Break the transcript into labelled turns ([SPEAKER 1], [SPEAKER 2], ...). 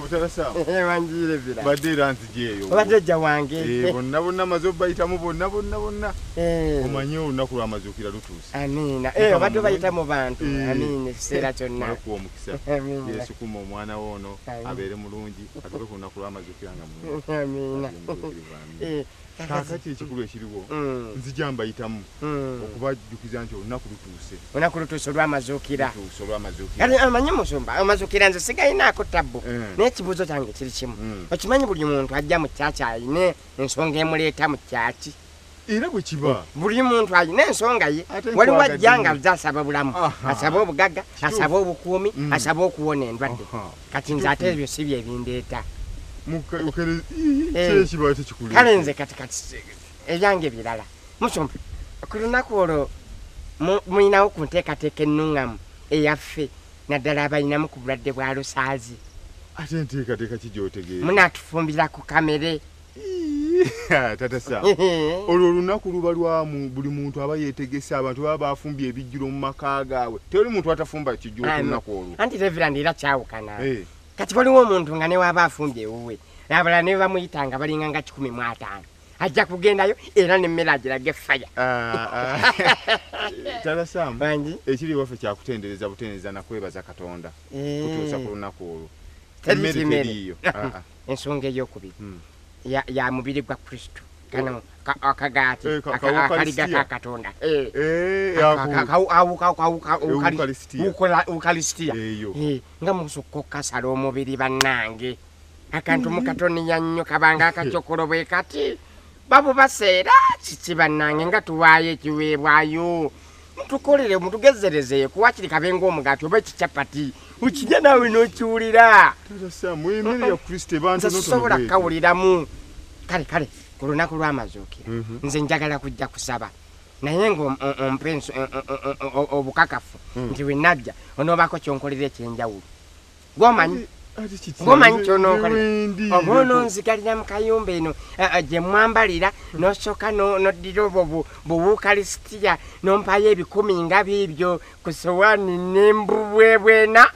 [SPEAKER 1] Butarasa.
[SPEAKER 2] Wanjire vira.
[SPEAKER 1] Badde ranzijeyo.
[SPEAKER 2] Obadde wange.
[SPEAKER 1] Bonna mazo bayitamu bonna. Omanyi olunaku lw'amazuukira lutuuse.
[SPEAKER 2] Amina. Obadde bayita mu bantu. Amina kiseera kyonna.
[SPEAKER 1] Kuwa omukisa. Yesu kuma omwana woono abeere mulungi atuke ku lunaku lw'amazuukira nga mulungi.
[SPEAKER 2] Amina.
[SPEAKER 1] Kakati ekikulu ekiriwo nzija mbayitamu okubajjukiza nti olunaku lutuuse.
[SPEAKER 2] Olunaku lutuuse olw'amazuukira. Kati amanyi musumba amazuukira nze sigayinaako tabbu n'ekibuuzo kyange kiri kimu. Okimanyi buli muntu ajja mu kyaki ayine ensonga emuleeta mu kyaki.
[SPEAKER 1] Era bwe kiba
[SPEAKER 2] buli muntu ayina ensonga ye. Waliwo ajja nga azze asaba bulamu, asaba obugagga, asaba obukuumi, asaba okuwona endwadde. Kati nze ate ebyo si bye bindeeta. Kale nze kati ebyange birala. Musumba ku lunaku olwo mulinawo ku nteekateeka ennungamu eyaffe naddala abalinamu ku bulwadde bwa lusaazi.
[SPEAKER 1] Ate nteekateeka ki gy'otegeera?
[SPEAKER 2] Munaatufumbira ku kamere.
[SPEAKER 1] Tata Sam, olwo olunaku luba lwamu buli muntu aba yeetegese abantu baba bafumbye ebijjulo mu maka gaabwe. Teri muntu atafumba kijjulo ku lunaku olwo.
[SPEAKER 2] Anti Reverend era kyawukana. Kati waliwo omuntu nga ne waba afumbye ewuwe n'abalala ne bamuyitanga balinga nga 15 ajja kugendayo era n'emmere agiraga effaya.
[SPEAKER 1] Tata Sam, ekiri waffe kyakutendereza butendereza na kwebaza Katonda kutuusa ku lunaku olwo. Emmere teriiyo.
[SPEAKER 2] Ensonga ey'okubiri ya mubiri gwa Kristo. Kano akagaati akaliga ka Katonda. Ukalistia. Nga musuko kasala omubiri bannange. Akantu mukatoni yannyo kabanga akachokolo bwe kati. Babu baseera kiki bannange nga tuwaayo ekiweebwayo. Mutukolere mutugezereze kuwakiri kabenga omugaati oba ekikyapati. Ukijja nawe n'okiwulira.
[SPEAKER 1] Emmere ya Kristo bantu
[SPEAKER 2] nosobola kawuliramu. Kale ku lunaku lw'amazuukira nze njagala kujja kusaba naye ng'ompe obukakafu nti we najja onoobaako kyonkolera ekyenjawulo. Gw'omanyi kyonookola oba onoonzigalira mu kayumba eno gye mwambalira n'osooka n'oddira obwo buwukalisitiya n'ompayo 10 nga biibyo ku sowaani n'embubwebwena.